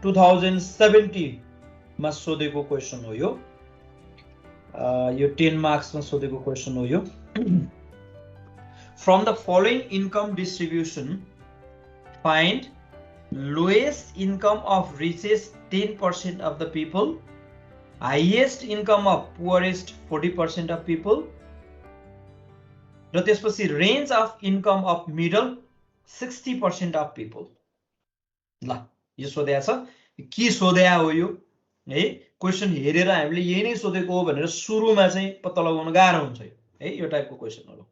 2017 मा सोधेको क्वेशन हो यो 10 मार्क्स मा सोधेको क्वेशन हो यो From the following income distribution, find lowest income of richest 10% of the people, highest income of poorest 40% of people, र त्यसपछि range of income of middle 60% of people. ल यो सोधेको छ के सोधेया हो यो है क्वेशन हेरेर हामीले यही नै सोधेको हो भनेर सुरुमा चाहिँ पत्ता लगाउन गाह्रो हुन्छ है यो टाइपको क्वेशनहरु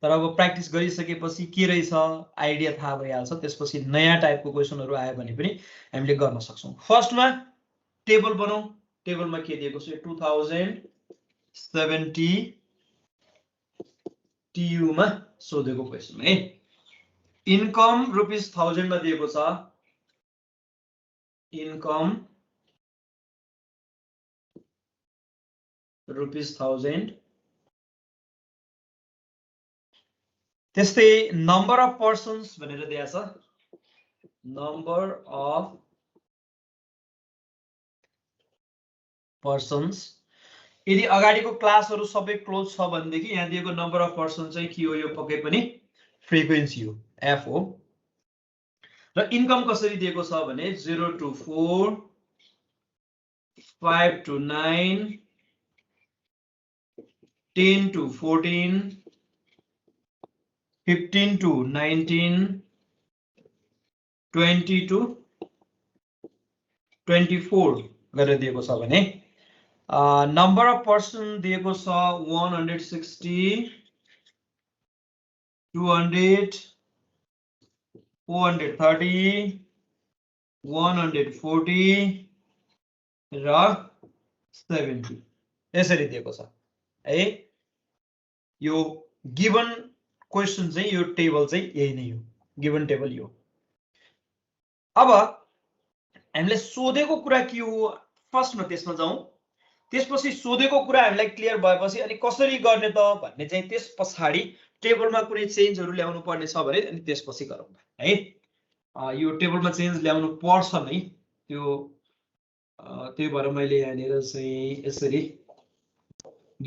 तर अब प्र्याक्टिस गरिसकेपछि के रहेछ आइडिया थाहा भइहाल्छ त्यसपछि नयाँ टाइपको क्वेशनहरु आयो भने पनि हामीले गर्न सक्छौं फर्स्टमा टेबल बनाऊ टेबलमा के दिएको छ 2070 TU मा सोधेको क्वेशन है इन्कम ₹1000 मा दिएको छ इन्कम ₹1000 त्यस्तै नम्बर अफ पर्सन्स भनेर दिएको छ नम्बर अफ पर्सन्स यदि अगाडिको क्लासहरु सबै क्लोज छ भनेदेखि यहाँ दिएको नम्बर अफ पर्सन चाहिँ के हो यो पक्कै पनि फ्रिक्वेन्सी हो f हो र इन्कम कसरी दिएको छ भने 0 to 4 5 to 9 10 to 14 15 to 19 20 to 24 गरेर दिएको छ भने नम्बर अफ पर्सन दिएको छ 160 200 430 140 र 70 यसरी दिएको छ है यो गिवन क्वेशन चाहिँ यो टेबल चाहिँ यही नै हो गिवन टेबल यो अब हामीले सोधेको कुरा के हो फर्स्टमा त्यसमा जाउँ त्यसपछि सोधेको कुरा हामीलाई क्लियर भएपछि अनि कसरी गर्ने त भन्ने चाहिँ त्यस पछाडी टेबलमा कुनै चेन्जहरु ल्याउनु पर्ने छ भने अनि त्यसपछि गरौँ है यो टेबलमा चेन्ज ल्याउनु पर्छ नै त्यो भएर मैले यहाँनिर चाहिँ यसरी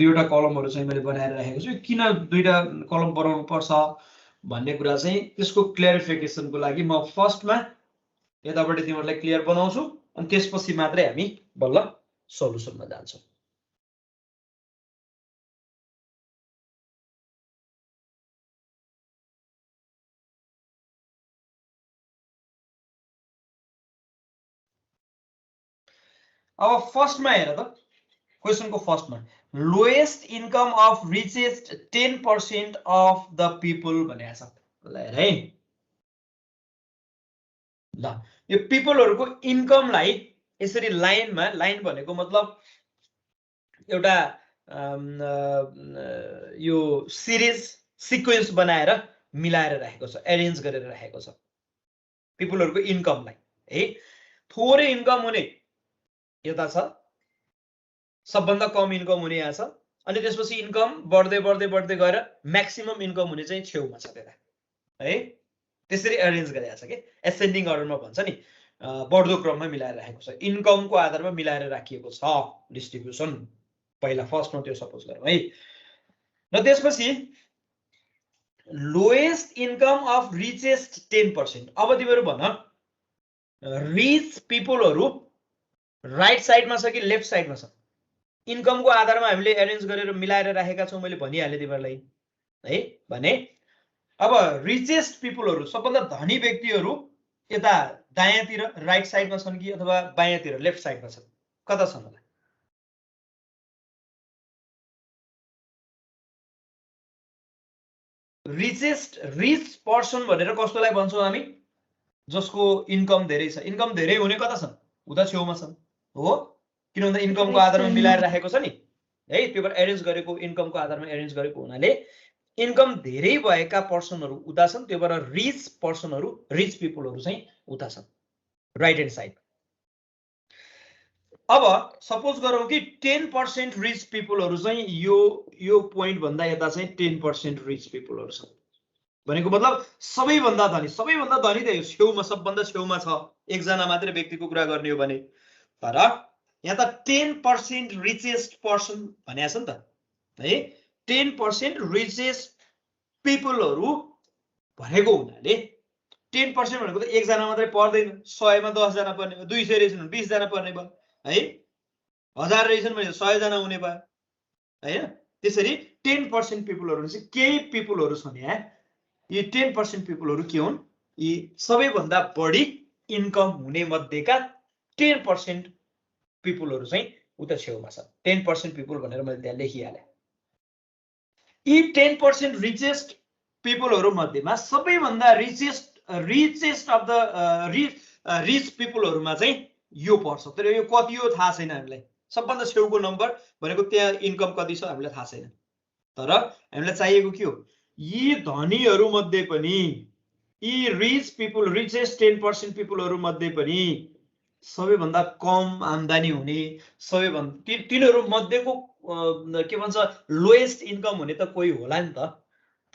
दुईवटा कलमहरु चाहिँ मैले बनाएर राखेको छु किन दुईटा कलम बनाउनु पर्छ भन्ने कुरा चाहिँ त्यसको क्ल्यारिफिकेसनको लागि म फर्स्टमा यताबाट तिमीहरुलाई क्लियर बनाउँछु अनि त्यसपछि मात्रै हामी बल्ल सल्युसनमा जान्छौं अब फर्स्टमा हेर त क्वेशनको फर्स्टमा lowest income of richest 10% of the people भनेको छ ल हेर है ल यो पीपलहरुको इन्कमलाई यसरी लाइनमा लाइन भनेको मतलब एउटा यो सिरिज सिक्वेन्स बनाएर मिलाएर राखेको छ अरेन्ज गरेर राखेको छ पीपलहरुको इन्कमलाई है थोरै इन्कम हुने यता छ सबभन्दा कम इन्कम हुने यहाँ छ अनि त्यसपछि इन्कम बढ्दै बढ्दै बढ्दै गएर म्याक्सिमम इन्कम हुने चाहिँ छेउमा छ त्यता है त्यसरी अरेन्ज गरेको छ के एसेन्डिङ अर्डरमा भन्छ नि बढ्दो क्रममा मिलाएर राखेको छ इन्कमको आधारमा मिलाएर राखिएको छ डिस्ट्रिब्युसन पहिला फर्स्टमा त्यो सपोज गरौँ है र त्यसपछि लोएस्ट इन्कम अफ रिचेस्ट 10% अब तिमीहरु भन रिच पीपलहरु राइट साइडमा छ कि लेफ्ट साइडमा छ इन्कमको आधारमा हामीले अरेन्ज गरेर मिलाएर राखेका छौं मैले भनिहाले तिमीहरुलाई है भने अब रिचेस्ट पीपलहरु सबभन्दा धनी व्यक्तिहरु यता दायाँतिर राइट साइडमा छन् कि अथवा बायाँतिर लेफ्ट साइडमा छन् कता छन् होला रिच पर्सन भनेर कस्तोलाई भन्छौं हामी जसको इन्कम धेरै छ इन्कम धेरै हुने कता छन् उता छेउमा छन् हो किन भन्दा इन्कमको आधारमा मिलाएर राखेको छ नि है त्यो भएर अरेन्ज गरेको इन्कमको आधारमा अरेन्ज गरेको हुनाले इन्कम धेरै भएका पर्सनहरु उता छन् त्यो भएर रिच पर्सनहरु रिच पीपलहरु चाहिँ उता छन् राइट ह्यान्ड साइड अब सपोज गरौँ कि 10% रिच पीपलहरु चाहिँ यो पोइन्ट भन्दा यता चाहिँ 10% रिच पीपलहरु छन् भनेको मतलब सबैभन्दा धनी त छेउमा सबभन्दा छेउमा छ एकजना मात्रै व्यक्तिको कुरा गर्ने हो भने। तर यहाँ त 10% रिचेस्ट पर्सन भनेको छ नि त है, 10% रिचेस्ट पिपलहरू भनेको हुनाले 10% भनेको त एकजना मात्रै पर्दैन, 100 मा 10 जना पर्ने भयो, 200 रहेछन् 20 जना पर्ने भयो है, 1000 रहेछन् भने 100 जना हुने भयो हैन। त्यसरी 10% पिपलहरू चाहिँ केही पिपलहरू छन् यहाँ, यी 10% पिपलहरू के हुन्, यी सबैभन्दा बढी इन्कम हुने मध्येका 10% पिपलहरू चाहिँ उता छेउमा छ। 10% पिपल भनेर मैले त्यहाँ लेखिहालेँ। यी 10% रिचेस्ट पिपलहरू मध्येमा सबैभन्दा रिचेस्ट अफ द रिच पिपलहरूमा चाहिँ यो पर्छ। तर यो कति हो थाहा छैन हामीलाई, सबभन्दा छेउको नम्बर भनेको त्यहाँ इन्कम कति छ हामीलाई थाहा छैन। तर हामीलाई चाहिएको के हो, यी धनीहरू मध्ये पनि, यी रिच पिपल, रिचेस्ट 10% पिपलहरू मध्ये पनि सबैभन्दा कम आम्दानी हुने, सबैभन्दा तिनीहरू मध्येको के भन्छ लोएस्ट इन्कम हुने त कोही होला नि त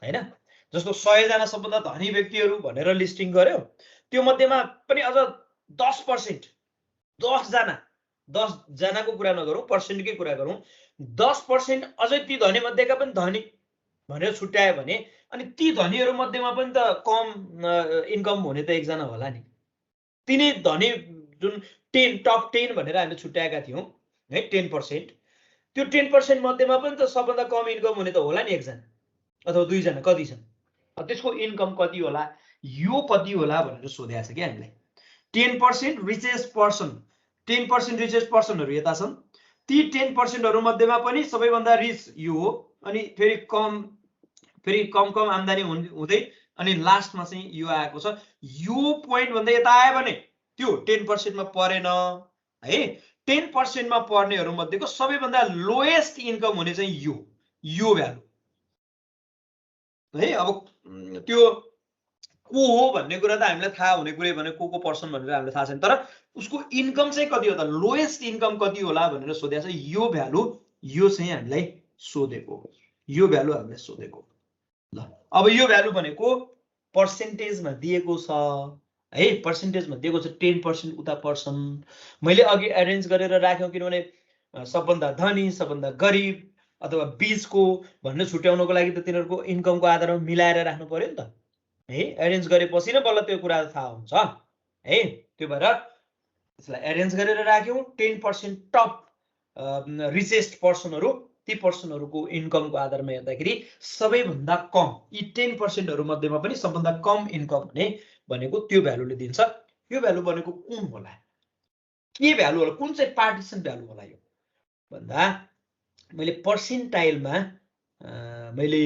हैन। जस्तो 100 जना सबभन्दा धनी व्यक्तिहरू भनेर लिस्टिङ गर्यो, त्यो मध्येमा पनि अझ 10%, 10 जनाको कुरा नगरौँ, पर्सेन्टकै कुरा गरौँ, 10% अझै ती धनी मध्येका पनि धनी भनेर छुट्यायो भने, अनि ती धनीहरू मध्येमा पनि त कम इन्कम हुने त एकजना होला नि। तिनी धनी जुन टप 10 भनेर हामीले छुट्याएका थियौँ है 10%, त्यो 10% मध्येमा पनि त सबभन्दा कम इन्कम हुने त होला नि एकजना अथवा दुईजना, कति छन्, त्यसको इन्कम कति होला, यो कति होला भनेर सोधेको छ कि हामीलाई। 10% रिचेस्ट पर्सन, 10% रिचेस्ट पर्सनहरू यता छन्, ती 10%हरू मध्येमा पनि सबैभन्दा रिच यो हो, अनि फेरि कम आम्दानी हुँदै अनि लास्टमा चाहिँ यो आएको छ। यो पोइन्ट भन्दा यता आयो भने त्यो 10% मा परेन है। 10% मा पर्नेहरू मध्येको सबैभन्दा लोएस्ट इन्कम हुने चाहिँ यो भ्यालु है। अब त्यो को हो भन्ने कुरा त हामीलाई थाहा हुने कुरै भने को पर्सन भनेर हामीलाई थाहा छैन, तर उसको इन्कम चाहिँ कति हो त, लोएस्ट इन्कम कति होला भनेर सोधेको छ। यो भ्यालु, यो चाहिँ हामीलाई सोधेको, यो भ्यालु हामीलाई सोधेको। ल अब यो भ्यालु भनेको पर्सेन्टेजमा दिएको छ है, पर्सेन्टेजमा दिएको छ 10% उता पर्सन। मैले अघि एरेन्ज गरेर राख्यौँ किनभने सबभन्दा धनी, सबभन्दा गरिब अथवा बीचको भन्ने छुट्याउनको लागि त तिनीहरूको इन्कमको आधारमा मिलाएर राख्नु पर्यो नि त है। एरेन्ज गरेपछि नै बल्ल त्यो कुरा थाहा हुन्छ है। त्यो भएर त्यसलाई एरेन्ज गरेर राख्यौँ। 10% टप रिचेस्ट पर्सनहरू, ती पर्सनहरूको इन्कमको आधारमा हेर्दाखेरि सबैभन्दा कम, यी 10%हरू मध्येमा पनि सबभन्दा कम इन्कम हुने भनेको त्यो भ्यालुले दिन्छ। यो भ्यालु भनेको कुन होला, के भ्यालु होला, कुन चाहिँ पार्टिसन भ्यालु होला यो भन्दा, मैले पर्सेन्टाइलमा मैले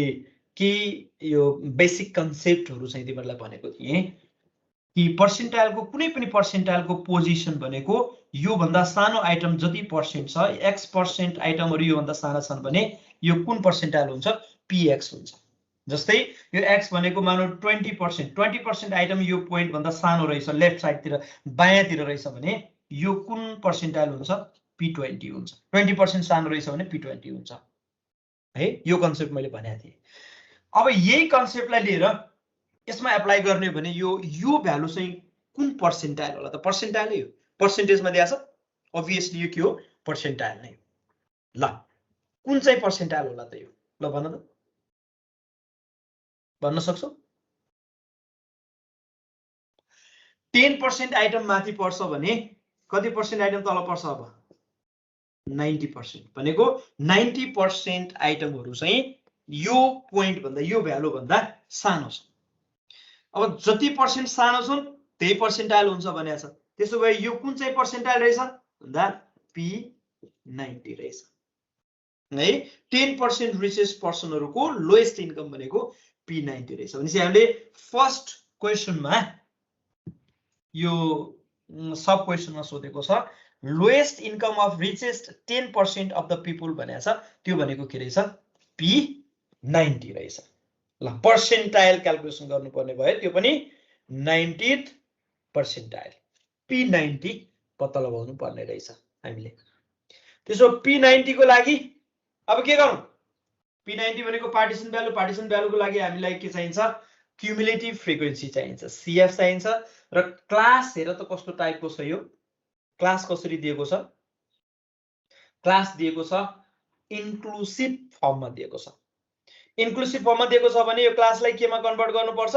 केही यो बेसिक कन्सेप्टहरू चाहिँ तिमीहरूलाई भनेको थिएँ कि पर्सेन्टाइलको कुनै पनि पर्सेन्टाइलको पोजिसन भनेको योभन्दा सानो आइटम जति पर्सेन्ट छ, X% आइटमहरू योभन्दा साना छन् भने यो कुन पर्सेन्टाइल हुन्छ, PX हुन्छ। जस्तै यो X भनेको मानौ 20% आइटम यो पोइन्ट भन्दा सानो रहेछ, लेफ्ट साइडतिर बायाँतिर रहेछ भने यो कुन पर्सेन्टाइल हुन्छ, P20 हुन्छ। 20% सानो रहेछ भने P20 हुन्छ है। यो कन्सेप्ट मैले भनेको थिएँ। अब यही कन्सेप्टलाई लिएर यसमा एप्लाई गर्ने भने यो भ्यालु चाहिँ कुन पर्सेन्टाइल होला त, पर्सेन्टाइलै हो, पर्सेन्टेजमा दिएको छ, अभियसली यो के हो, पर्सेन्टाइल नै हो। ल कुन चाहिँ पर्सेन्टाइल होला त यो, ल भन त, भन्न सक्छौ? 10% आइटम माथि पर्छ भने कति पर्सेन्ट आइटम तल पर्छ, अब 90% भनेको 90% आइटमहरू चाहिँ यो पोइन्ट भन्दा, यो भ्यालु भन्दा सानो छ। अब जति पर्सेन्ट सानो छन् त्यही पर्सेन्टाइल हुन्छ भनेको छ। त्यसो भए यो कुन चाहिँ पर्सेन्टाइल रहेछ भन्दा P90 रहेछ है। 10% रिचेस्ट पर्सनहरूको लोएस्ट इन्कम भनेको P90 रहेछ भनेपछि हामीले फर्स्ट क्वेसनमा यो सब क्वेसनमा सोधेको छ lowest income of richest 10% of the people भनेको छ, त्यो भनेको के रहेछ, P90 रहेछ। ल पर्सेन्टाइल क्याल्कुलेसन गर्नुपर्ने भयो, त्यो पनि 90th पर्सेन्टाइल P90 पत्ता लगाउनु पर्ने रहेछ हामीले। त्यसो P90 को लागि अब के गरौँ, P90 भनेको पार्टिसन भ्यालु, पार्टिसन भ्यालुको लागि हामीलाई के चाहिन्छ, क्युमुलेटिभ फ्रिक्वेन्सी चाहिन्छ, CF चाहिन्छ। र क्लास हेर त कस्तो टाइपको छ यो, क्लास कसरी दिएको छ, क्लास दिएको छ इन्क्लुसिभ फर्ममा दिएको छ। इन्क्लुसिभ फर्ममा दिएको छ भने यो क्लासलाई केमा कन्भर्ट गर्नुपर्छ,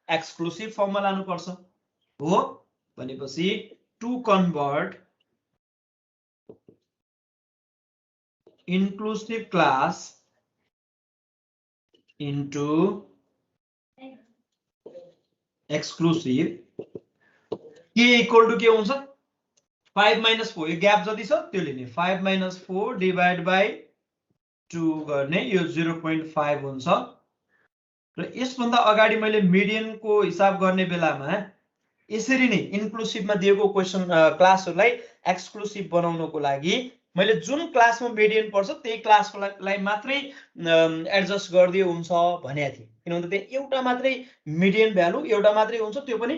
एक्सक्लुसिभ फर्ममा लानुपर्छ हो। भनेपछि to convert inclusive class into exclusive के इक्वल टु के हुन्छ 5 - 4 यो ग्याप जति छ त्यो लिने 5 - 4 डिभाइड बाइ 2 गर्ने यो 0.5 हुन्छ। र यसभन्दा अगाडि मैले मिडियनको हिसाब गर्ने बेलामा यसरी नै इन्क्लुसिभमा दिएको क्वेशन क्लासहरूलाई एक्सक्लुसिभ बनाउनको लागि मैले जुन क्लासमा मिडियन पर्छ त्यही क्लासलाई मात्रै एडजस्ट गरिदियो हुन्छ भनेको थिएँ। किनभने त्यहाँ एउटा मात्रै मिडियन भ्यालु एउटा मात्रै हुन्छ, त्यो पनि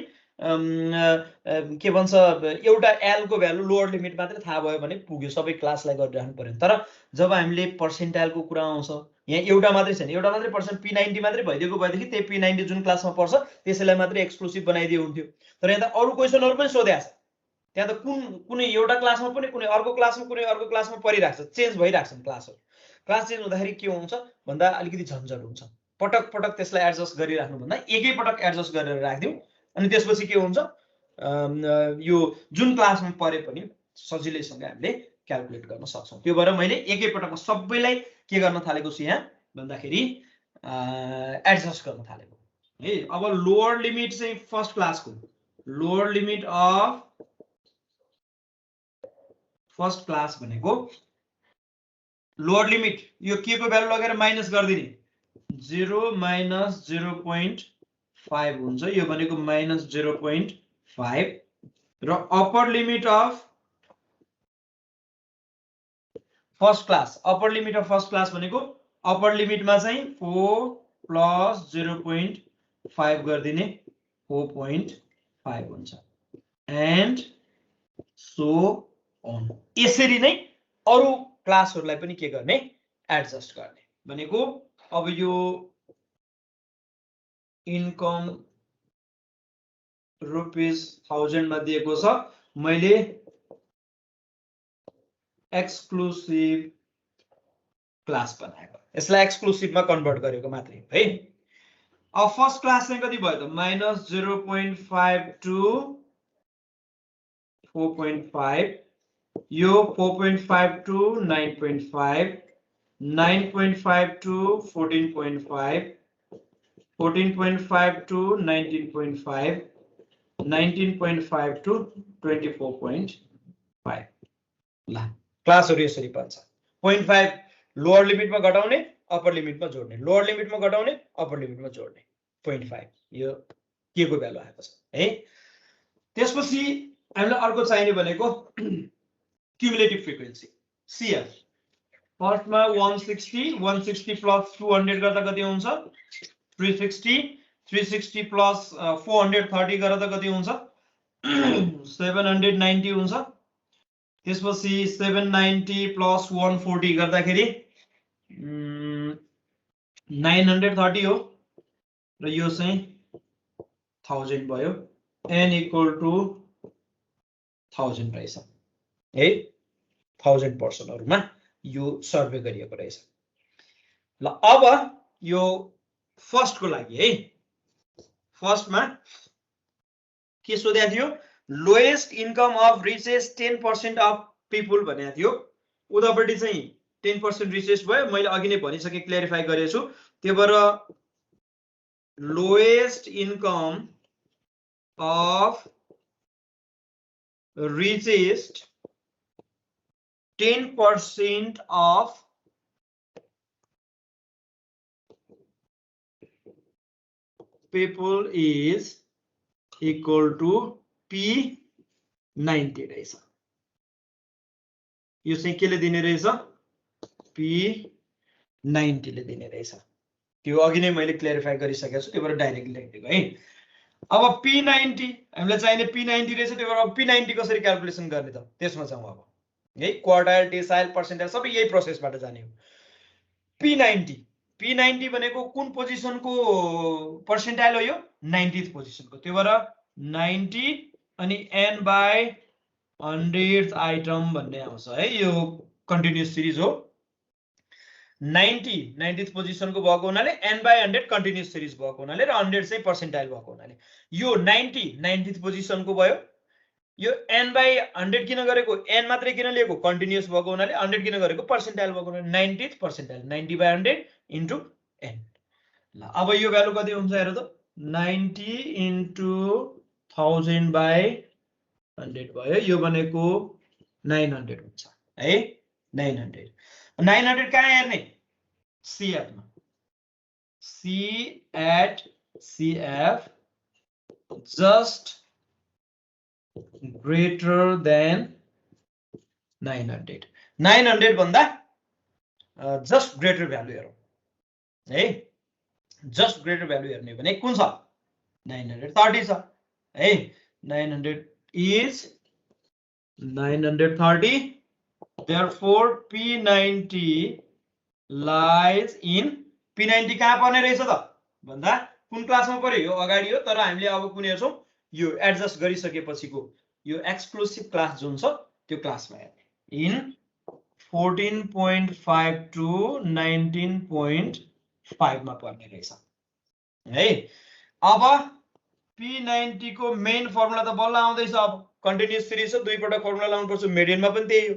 के भन्छ एउटा एल को भ्यालु लोअर लिमिट मात्रै थाहा भयो भने पुग्यो, सबै क्लासलाई गरिराख्नु पर्यो। तर जब हामीले पर्सेन्टाइलको कुरा आउँछ यहाँ एउटा मात्रै छैन, एउटा मात्रै पर्सेन्ट P90 मात्रै भइदिएको भएदेखि त्यही P90 जुन क्लासमा पर्छ त्यसैलाई मात्रै एक्सक्लुसिभ बनाइदियो हुन्थ्यो। तर यहाँ त अरू क्वेसनहरू पनि सोधेको छ, त्यहाँ त कुनै एउटा क्लासमा पनि कुनै अर्को क्लासमा कुनै अर्को क्लासमा परिरहेको छ, चेन्ज भइरहेको छ क्लासहरू। क्लास चेन्ज हुँदाखेरि के हुन्छ भन्दा अलिकति झन्झट हुन्छ, पटक पटक त्यसलाई एडजस्ट गरिराख्नु भन्दा एकै पटक एडजस्ट गरेर राखिदिउँ अनि त्यसपछि के हुन्छ यो जुन क्लासमा परे पनि सजिलैसँग हामीले क्याल्कुलेट गर्न सक्छौँ। त्यो भएर मैले एकै पटकमा सबैलाई के गर्न थालेको छु यहाँ भन्दाखेरि एडजस्ट गर्न थालेको है। अब लोअर लिमिट चाहिँ फर्स्ट क्लासको lower limit of first class भनेको लोअर लिमिट यो के को भ्यालु लगेर माइनस गरिदिने 0 - 0.5 हुन्छ, यो भनेको -0.5 र upper limit of first class भनेको अप्पर लिमिटमा चाहिँ 4 + 0.5 गरिदिने 4.5 हुन्छ एन्ड सो अन। यसरी नै अरू क्लासहरूलाई पनि के गर्ने एडजस्ट गर्ने भनेको। अब यो इन्कम ₹1000 मा दिएको छ, मैले एक्सक्लुसिभ क्लास बनाएको, यसलाई एक्सक्लुसिभमा कन्भर्ट गरेको मात्रै है। अब फर्स्ट क्लास चाहिँ कति भयो त -0.5 टु 4.5, यो 4.5 टु 9.5, 9.5 टु 14.5, 14.5 टु 19.5, 19.5 टु 24.5। ल क्लासहरु यसरी बन्छ। 0.5 लोअर लिमिटमा घटाउने अप्पर लिमिटमा जोड्ने, लोअर लिमिटमा घटाउने अप्पर लिमिटमा जोड्ने 0.5 यो के को भ्यालु आएको छ है। त्यसपछि हामीलाई अर्को चाहिने भनेको क्युमुलेटिभ फ्रिक्वेन्सी CF। फर्स्टमा 160, 160 प्लस 200 गर्दा कति हुन्छ 360, 360 प्लस 430 गर्दा कति हुन्छ 790 हुन्छ। त्यसपछि 790 प्लस 140 गर्दाखेरि 930 हो र यो चाहिँ 1000 भयो, n इक्वल टु 1000 रहेछ है। 1000 पर्सनहरुमा यो सर्वे गरिएको रहेछ। ल अब यो फर्स्ट को लागि है, फर्स्टमा के सोधेको थियो lowest income of richest 10% of people भनेको थियो। उतापट्टि चाहिँ 10% रिचेस्ट भयो, मैले अघि नै भनिसके क्ल्यारिफाई गरेको छु। त्यो भएर lowest income of richest 10% of people is equal to P90 रहेछ। यो चाहिँ केले दिने रहेछ P90 ले दिने रहेछ। त्यो अघि नै मैले क्ल्यारिफाई गरिसकेको छु, त्यो भएर डाइरेक्टली लेखिदिएको है। अब P90 हामीलाई चाहिने P90 रहेछ, त्यो भएर P90 कसरी क्याल्कुलेसन गर्ने त त्यसमा जाउँ अब है। क्वार्टाइल, डेसाइल, पर्सेन्टाइल सबै यही प्रोसेसबाट जाने हो। P90 P90 भनेको कुन पोजिसनको पर्सेन्टाइल हो यो 90th पोजिसनको त्यो भएर 90 अनि n बाइ 100th आइटम भन्ने आउँछ है यो कन्टिन्युअस सिरिज हो 90th पोजिसनको भएको हुनाले n बाइ 100 कन्टिन्युअस सिरिज भएको हुनाले र 100 चाहिँ पर्सेन्टाइल भएको हुनाले यो 90th पोजिसनको भयो यो n बाइ 100 किन गरेको n मात्रै किन लिएको कन्टिन्युअस भएको हुनाले 100 किन गरेको पर्सेन्टाइल भएको हुनाले 90th percentile 90 by 100 into n ल अब यो भ्यालु कति हुन्छ हेर त 90 इन्टु 1000 बाइ 100 भयो यो भनेको 900 हुन्छ है 900 कहाँ हेर्ने CF मा C at CF just greater than 900 भन्दा just greater value हेरौँ है just greater value हेर्ने भने कुन छ 930 छ है 900 is 930 therefore P90 lies in P90 कहाँ पर्ने रहेछ त भन्दा कुन क्लासमा पर्यो यो अगाडि हो तर हामीले अब कुन हेर्छौं यो एडजस्ट गरिसकेपछिको यो एक्सक्लुसिभ क्लास जुन छ त्यो क्लासमा हेर्ने इन 14.5 to 19.5 मा पर्ने रहेछ है अब P90 को मेन फर्मुला त बल्ल आउँदैछ अब कन्टिन्युअस सिरिज छ दुई पटक फर्मुला लाउनु पर्छ मेडियनमा पनि त्यही हो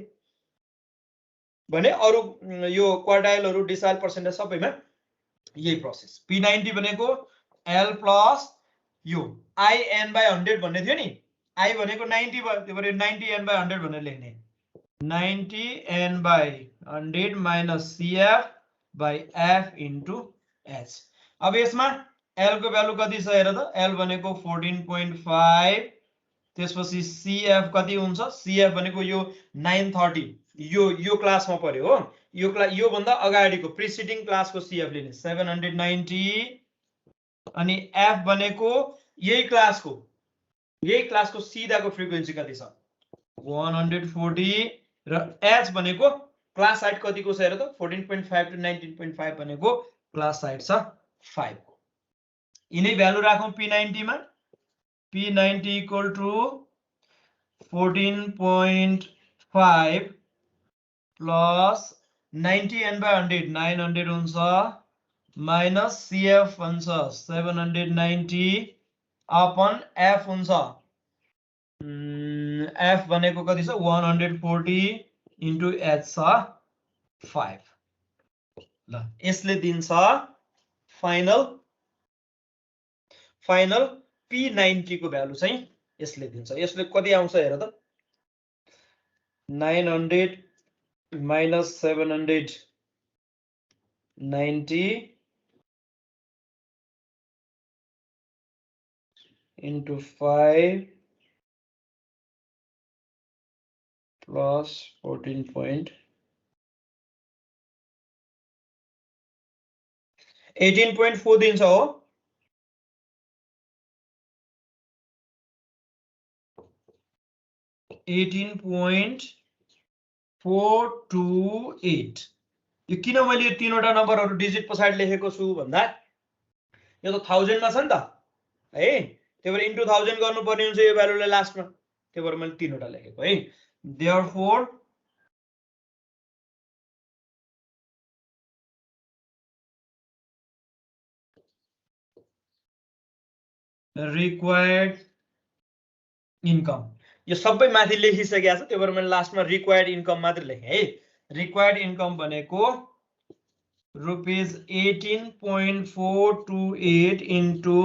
भने अरु यो क्वार्टाइलहरु डिसाइल पर्सेन्टेज सबैमा यही प्रोसेस P90 भनेको L प्लस यो IN बाइ 100 भन्ने थियो नि I भनेको 90 भयो त्यो भएर 90 n बाइ 100 भनेर लेख्ने 90 n by 100 minus CF by F into H अब यसमा L को भ्यालु कति छ हेर त L भनेको 14.5 त्यसपछि CF कति हुन्छ CF भनेको यो 930 यो क्लासमा पर्यो हो यो भन्दा अगाडिको प्रिसिडिङ क्लासको CF लिने 790 अनि F भनेको यही क्लासको सिधाको फ्रिक्वेन्सी कति छ 140 र H भनेको क्लास साइड कतिको छ हेर त 14.5 to 19.5 भनेको क्लास साइड छ 5 को यिनै भ्यालु राखौं P90 मा P90 equal to 14.5 plus 90 n by 100 900 हुन्छ minus CF हुन्छ 790 upon F हुन्छ F भनेको कति छ 140 into H छ 5 ल यसले दिन्छ फाइनल P90 को भ्यालु चाहिँ यसले दिन्छ यसले कति आउँछ हेर त 900 minus 790 into 5 plus 18.4 दिन्छ हो 18.428 यो किन मैले यो तीनवटा नम्बरहरु डिजिट पछाडी लेखेको छु भन्दा यो त 1000 मा छ नि त है त्यही भएर इन्टु 1000 गर्नु पर्ने हुन्छ यो भ्यालुलाई लास्टमा त्यही भएर मैले तीनवटा लेखेको है therefore required income यो सबै माथि लेखिसकेको छ त्यही भएर मैले लास्टमा रिक्वायर्ड इन्कम मात्र लेखे है रिक्वायर्ड इन्कम भनेको रुपीस 18.428 into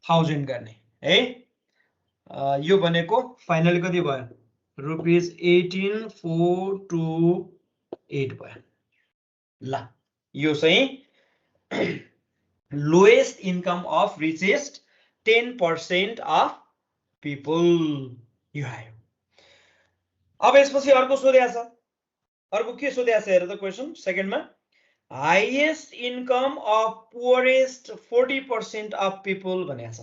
1000 गर्ने है यो भनेको फाइनली कति भयो रुपीस 18428 भयो ल यो चाहिँ lowest income of richest 10% of people you have अब यसपछि अर्को सोधेको छ अर्को के सोधेको छ हेर त क्वेशन सेकेन्डमा highest income of poorest 40% of people भनेको छ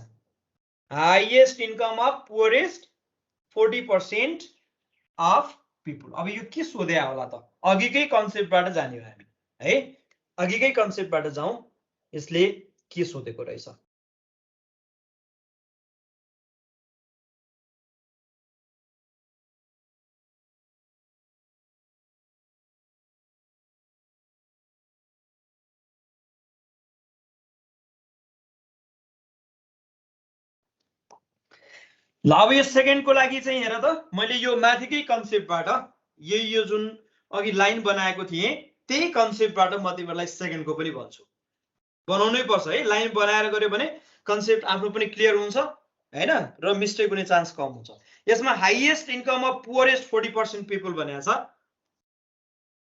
highest income of poorest 40% of people अब यो के सोधेको होला त अघिकै कन्सेप्टबाट जाने हो हामी है अघिकै कन्सेप्टबाट जाउँ यसले के सोधेको रहेछ। ल अब यो सेकेन्डको लागि चाहिँ हेर त मैले यो माथिकै कन्सेप्टबाट यो जुन अघि लाइन बनाएको थिएँ त्यही कन्सेप्टबाट म तिमीहरूलाई सेकेन्डको पनि भन्छु। बनाउनै पर्छ है, लाइन बनाएर गऱ्यो भने कन्सेप्ट आफ्नो पनि क्लियर हुन्छ हैन र मिस्टेक हुने चान्स कम हुन्छ। यसमा highest income of poorest 40% people भनेको छ।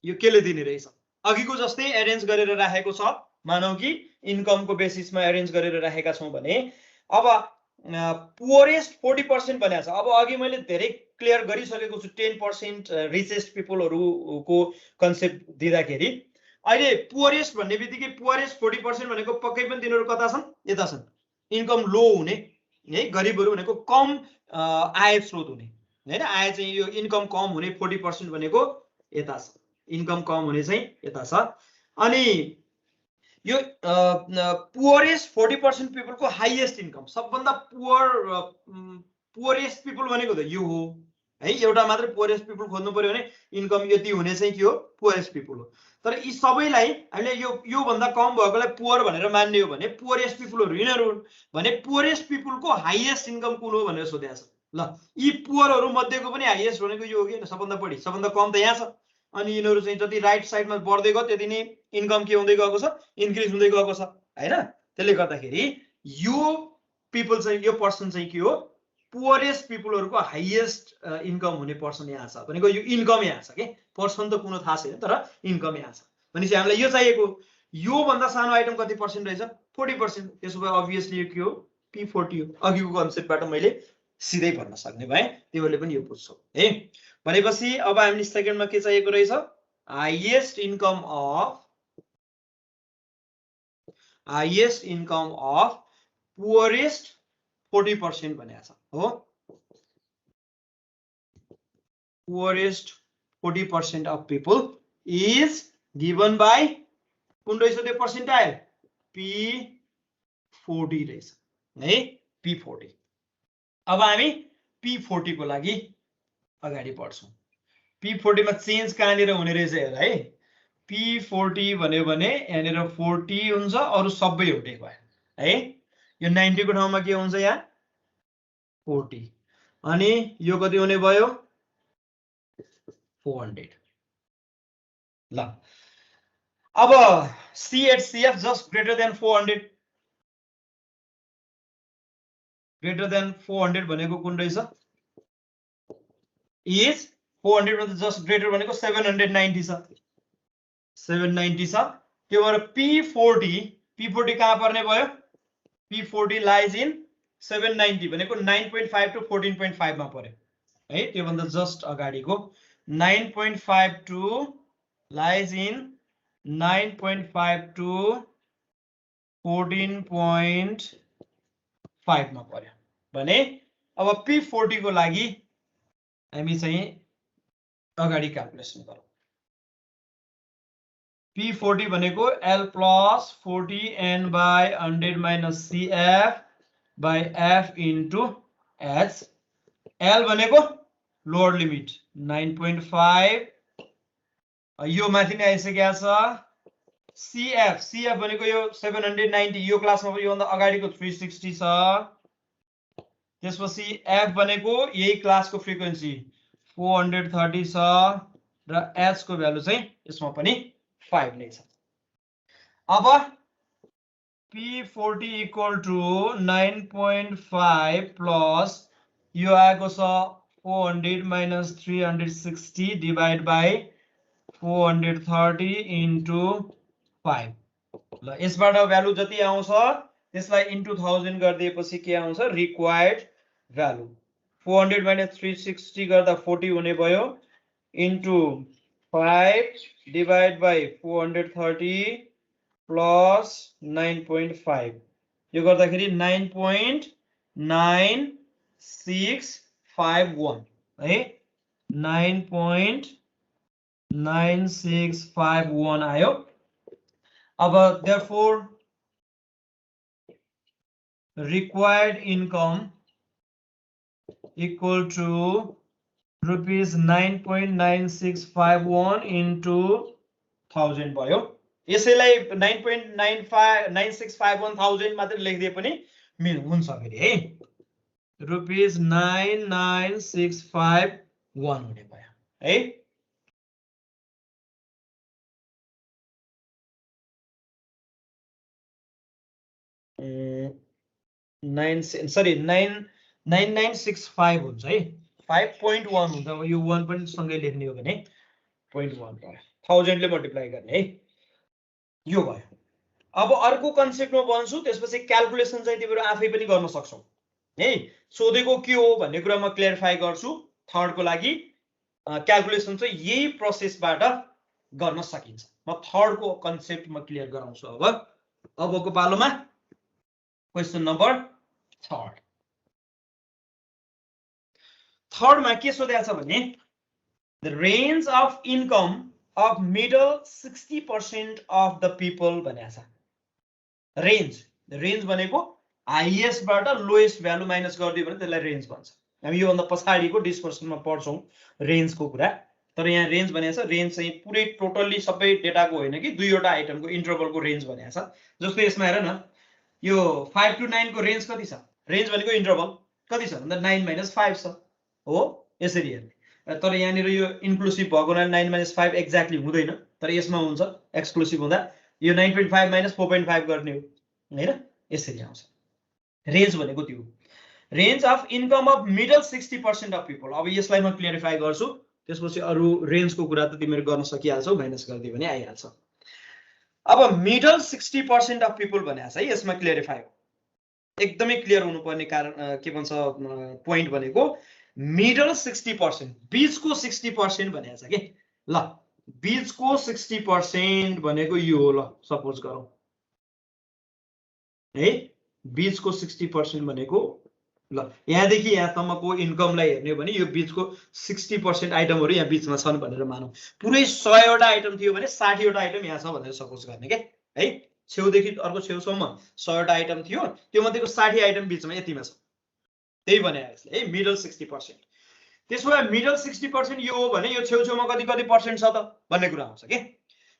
यो केले दिने रहेछ? अघिको जस्तै एरेन्ज गरेर राखेको छ, मानौ कि इन्कमको बेसिसमा एरेन्ज गरेर राखेका छौं भने अब पुअरेस्ट 40% भनेको छ। अब अघि मैले धेरै क्लियर गरिसकेको छु 10% रिचेस्ट पिपलहरुको कन्सेप्ट दिँदाखेरि। अहिले पुअरेस्ट भन्ने बित्तिकै पुअरेस्ट 40% भनेको पक्कै पनि तिनीहरु कता छन्? यता छन्। इन्कम लो हुने है, गरिबहरु भनेको कम आय स्रोत हुने हैन, आय चाहिँ यो इन्कम कम हुने 40% भनेको यता छ। इन्कम कम हुने चाहिँ यता छ। अनि यो पुअरेस्ट 40% पिपलको हाईएस्ट इन्कम, सबभन्दा पुअरेस्ट पिपल भनेको त यो हो है। एउटा मात्र पुअरेस्ट पिपल खोज्नु पर्यो भने इन्कम यति हुने चाहिँ के हो? पुअरेस्ट पिपल हो। तर यी सबैलाई हामीले यो भन्दा कम भएकोलाई पुअर भनेर मान्ने हो भने पुअरेस्ट पिपलहरु यिनीहरु भने पुअरेस्ट पिपलको हाईएस्ट इन्कम कुन हो भनेर सोधेको छ। ल यी पुअरहरु मध्येको पनि हाईएस्ट भनेको यो हो कि सबभन्दा बढी, सबभन्दा कम त यहाँ छ। अनि यिनीहरु चाहिँ जति राइट साइडमा बढ्दै गयो त्यति नै इन्कम के हुँदै गएको छ? इन्क्रिज हुँदै गएको छ हैन। त्यसले गर्दाखेरि यो पिपल चाहिँ यो पर्सन चाहिँ के हो? पुअरेस्ट पिपलहरुको हाईएस्ट इन्कम हुने पर्सन यहाँ छ भनेको यो इन्कम यहाँ छ के, पर्सन त कुन थाहा छैन तर इन्कम यहाँ छ। भनेपछि हामीलाई यो चाहिएको। यो भन्दा सानो आइटम कति पर्सेन्ट रहेछ? 40%। त्यसो भए obviously यो के हो? P40 हो। अघिको कन्सेप्टबाट मैले सिधै भन्न सक्ने भए तिमीहरुले पनि यो बुझ्छौ है। भनेपछि अब हामीले सेकेन्डमा के चाहिएको रहेछ? हाईएस्ट इन्कम अफ पुअरेस्ट 40% भनेको छ हो। Poorest 40% of people is given by कुन रहेछ त्यो पर्सेन्टाइल? P40 रहेछ है, P40। अब हामी P40 को लागि अगाडि बढ्छौं। P40 मा चेन्ज कहाँनिर हुने रहेछ हेर है। P40 भन्यो भने यहाँनिर 40 हुन्छ, अरु सबै एउटै भयो है। यो 90 को ठाउँमा के हुन्छ? यहाँ 40। अनि यो कति हुने भयो? 400। ल अब CHCF just greater than 400, greater than 400 भनेको कुन रहेछ? इज 400 मा जस्ट ग्रेटर भनेको 790 छ, 790 छ। त्यो भएर P40 कहाँ पर्ने भयो? P40 लाइज इन 790 भनेको 9.5 टु 14.5 मा पर्यो है। त्यो भन्दा जस्ट अगाडिको 9.5 टु लाइज इन 9.5 टु 14.5 मा पर्यो भने अब P40 को लागि हामी चाहिँ अगाडि क्याल्कुलेसन गरौँ। P40 भनेको L plus 40 N by 100 minus CF by F into H। L भनेको लोअर लिमिट 9.5, यो माथि नै आइसकेको छ। CF भनेको यो 790, यो क्लासमा यो भन्दा अगाडिको 360 छ। त्यसपछि F भनेको यही क्लासको फ्रिक्वेन्सी 430 छ र H को भ्यालु चाहिँ यसमा पनि 5 नै छ। अब P40 इक्वल टु 9.5 प्लस यो आएको छ 400 माइनस 360 डिवाइड बाई 430 इन्टु 5। ल यसबाट भ्यालु जति आउँछ त्यसलाई इन्टु 1000 गरिदिएपछि के आउँछ? रिक्वायर्ड भ्यालु 400 माइनस 360 गर्दा 40 हुने भयो इन्टु 5 डिवाइड बाई 430 प्लस 9.5, यो गर्दाखेरि 9.9651 है, 9.9651 आयो। अब therefore required income equal to rupees 9.9651 into 1000 भयो। यसैलाई 9.9651,000 मात्र लेखिदिए पनि हुन्छ फेरि है, रुपिस 99651 हुने भयो है। सरी 9965 हुन्छ है, 5.1 हुन्छ। अब यो 1 पनि सँगै लेख्ने हो भने 0.1 भयो, 1000 ले मल्टिप्लाई गर्ने है, यो भयो। अब अर्को कन्सेप्टमा भन्छु, त्यसपछि क्याल्कुलेसन चाहिँ तिमीहरू आफै पनि गर्न सक्छौ है। सोधेको के हो भन्ने कुरा म क्लियरिफाई गर्छु। थर्डको लागि क्याल्कुलेसन चाहिँ यही प्रोसेसबाट गर्न सकिन्छ। म थर्डको कन्सेप्ट म क्लियर गराउँछु। अबको पालोमा क्वेसन नम्बर थर्डमा के सोधेको छ भने the range of income of middle 60% of the people भनेको छ। रेन्ज भनेको हाइएस्टबाट लोएस्ट भ्यालु माइनस गरिदियो भने त्यसलाई रेन्ज भन्छ। हामी योभन्दा पछाडिको डिस्कसनमा पढ्छौँ रेन्जको कुरा, तर यहाँ रेन्ज भनेको छ। रेन्ज चाहिँ पुरै टोटल्ली सबै डेटाको होइन कि, दुईवटा आइटमको इन्टरभलको रेन्ज भनेको छ। जस्तो यसमा हेर न, यो 5 to 9 को रेन्ज कति छ? रेन्ज भनेको इन्टरभल कति छ भन्दा 9 - 5 छ हो, यसरी हेर्ने। तर यहाँनिर यो इन्क्लुसिभ भएको हुनाले 9 - 5 एक्ज्याक्टली हुँदैन, तर यसमा हुन्छ एक्सक्लुसिभ हुँदा यो 9.5 - 4.5 गर्ने हो हैन, यसरी आउँछ। रेन्ज भनेको त्यो range of income of middle 60% of people. अब यसलाई म क्लियरिफाई गर्छु, त्यसपछि अरु रेन्जको कुरा त तिमीहरू गर्न सकिहाल्छौ, माइनस गरिदियो भने आइहाल्छ। अब मिडल 60% अफ पिपल भनेको छ है, यसमा क्लियरिफाई हो, एकदमै क्लियर हुनुपर्ने कारण के भन्छ पोइन्ट भनेको मिडल 60%, बीचको 60% भनेको छ के। ल बीचको 60% भनेको यो हो, ल सपोज गरौँ है, बीचको 60% भनेको ल यहाँदेखि यहाँसम्मको इन्कमलाई हेर्ने हो भने यो बीचको 60% आइटमहरू यहाँ बीचमा छन् भनेर मानौँ। पुरै 100वटा आइटम थियो भने 60वटा आइटम यहाँ छ भनेर सपोज गर्ने के है। छेउदेखि अर्को छेउसम्म 100वटा आइटम थियो, त्यो मध्येको 60 आइटम बीचमा यतिमा छ, त्यही भने यसले है मिडल 60%। त्यसो भए मिडल 60% यो हो भने यो छेउछेउमा कति कति पर्सेन्ट छ त भन्ने कुरा आउँछ के।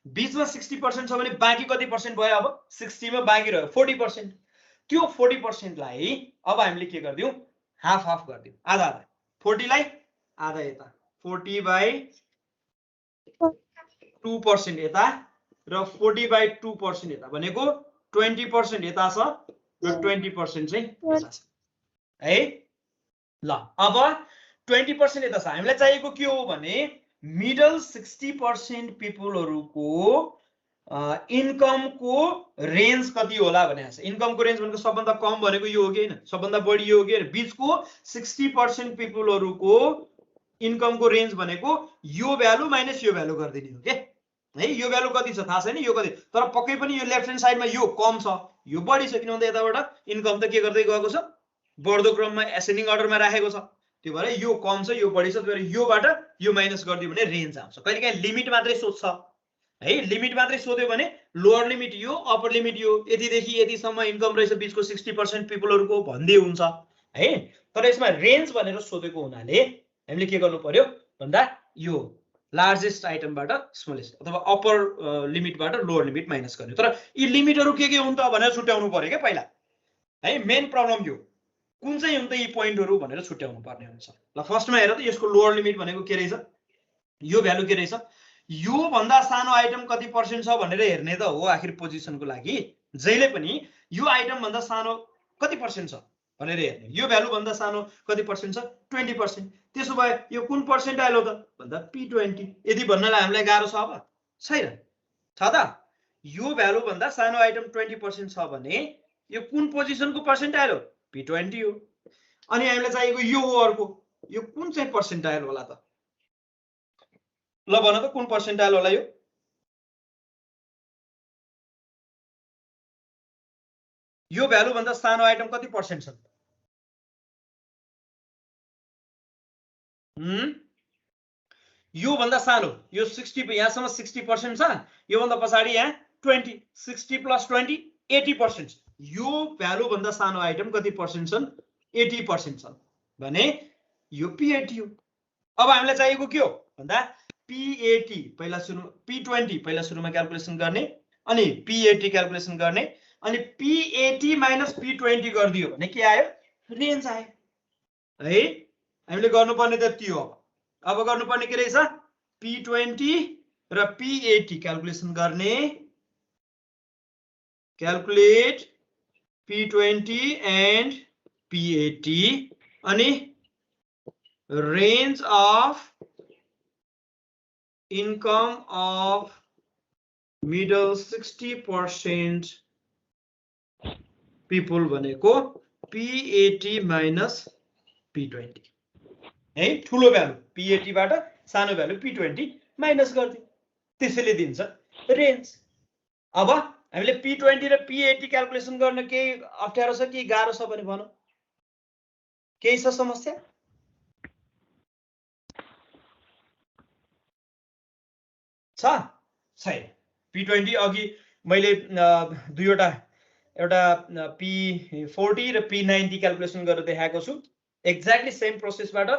बीचमा 60% छ भने बाँकी कति पर्सेन्ट भयो? अब 60 मा बाँकी रह्यो 40%। त्यो 40% लाई अब हामीले के गर्दियौ, हाफ हाफ गर्दियौ, आधा आधा। 40 लाई आधा यता, 40/2% यता र 40/2% यता, भनेको 20% यता छ र 20% चाहिँ यता छ है। ल अब 20% यता छ, हामीलाई चाहिएको के हो भने मिडल 60% पिपलहरुको इन्कमको रेन्ज कति होला भनेको छ। इन्कमको रेन्ज भनेको सबभन्दा कम भनेको यो हो कि हैन, सबभन्दा बढी यो हो कि हैन। बीचको 60% पिपलहरुको इन्कमको रेन्ज भनेको यो भ्यालु माइनस यो भ्यालु गर्दिने हो के है। यो भ्यालु कति छ थाहा छैन, यो कति, तर पक्कै पनि यो लेफ्ट ह्यान्ड साइडमा यो कम छ, यो बढी छ, किन भन्दा यताबाट इन्कम त के गर्दै गएको छ, बढ्दो क्रममा एसेन्डिङ अर्डरमा राखेको छ। त्यो भएर यो कम छ यो बढी छ, त्यो भएर योबाट यो माइनस गरिदियो भने रेन्ज आउँछ। कहिलेकाहीँ लिमिट मात्रै सोध्छ है, लिमिट मात्रै सोध्यो भने लोअर लिमिट यो अप्पर लिमिट यो, यतिदेखि यतिसम्म इन्कम रहेछ बीचको 60% पिपलहरुको भन्दै हुन्छ है। तर यसमा रेन्ज भनेर सोधेको हुनाले हामीले के गर्नु पर्यो भन्दा यो लार्जेस्ट आइटमबाट स्मलेस्ट अथवा अप्पर लिमिटबाट लोअर लिमिट माइनस गर्ने। तर यी लिमिटहरु के हुन् त भनेर छुट्याउनु पर्यो के पहिला है। मेन प्रब्लम यो कुन चाहिँ हुन् त यी पोइन्टहरु भनेर छुट्याउनु पर्ने हुन्छ। ल फर्स्टमा हेर त, यसको लोअर लिमिट भनेको के रहेछ, यो भ्यालु के रहेछ, यो भन्दा सानो आइटम कति पर्सेन्ट छ भनेर हेर्ने त हो आखिर पोजिसनको लागि। जहिले पनि यो आइटम भन्दा सानो कति पर्सेन्ट छ भनेर हेर्ने। यो भ्यालु भन्दा सानो कति पर्सेन्ट छ, 20%। त्यसो भए यो कुन पर्सेन्टाइल हो त भन्दा P20। यदि भन्नलाई हामीलाई गाह्रो छ अब छैन छ त। यो भ्यालु भन्दा सानो आइटम 20% छ भने यो कुन पोजिसनको पर्सेन्टाइल हो, P20 हो। अनि हामीलाई चाहिएको यो हो अर्को, यो कुन चाहिँ पर्सेन्टाइल होला त, ल भन त कुन पर्सेन्टाइल होला यो। यो भ्यालु भन्दा सानो आइटम कति पर्सेन्ट छ, यो भन्दा सानो, यो 60 यहाँसम्म 60% छ, यो भन्दा पछाडी यहाँ 20 60 प्लस 20 80%। यो भ्यालु भन्दा सानो आइटम कति पर्सेन्ट छन् 80% छन् भने यो P80 हो। अब हामीलाई चाहिएको के हो भन्दा P80 पहिला सुरु P20 पहिला सुरुमा क्याल्कुलेसन गर्ने अनि P80 क्याल्कुलेसन गर्ने अनि P80 माइनस P20 गरिदियो भने के आयो रेन्ज आयो है। हामीले गर्नुपर्ने त त्यो हो। अब गर्नुपर्ने के रहेछ P20 र P80 क्याल्कुलेसन गर्ने क्याल्कुलेट P20 and P80 अनि range of income of middle 60% people भनेको P80 minus P20 है। ठुलो भ्यालु P80 बाट सानो भ्यालु P20 माइनस गर्दियो त्यसैले दिन्छ रेन्ज। अब हामीले P20 र P80 क्याल्कुलेसन गर्न केही अप्ठ्यारो छ कि गाह्रो छ भने भनौं केही छ समस्या छ छैन। P20 अघि मैले दुईवटा एउटा P40 र P90 क्याल्कुलेसन गरेर देखाएको छु। एक्ज्याक्टली सेम प्रोसेसबाट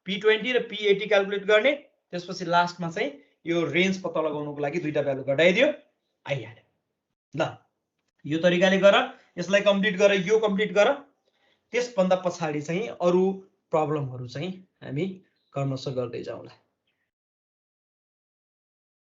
P20 र P80 क्याल्कुलेट गर्ने त्यसपछि लास्टमा चाहिँ यो रेन्ज पत्ता लगाउनको लागि दुईटा भ्यालु घटाइदियो आइहाल्यो। ल यो तरिकाले गर, यसलाई कम्प्लिट गर, यो कम्प्लिट गर। त्यसभन्दा पछाडी चाहिँ अरु प्रब्लमहरु चाहिँ हामी क्रमशः गर्दै जाउँला।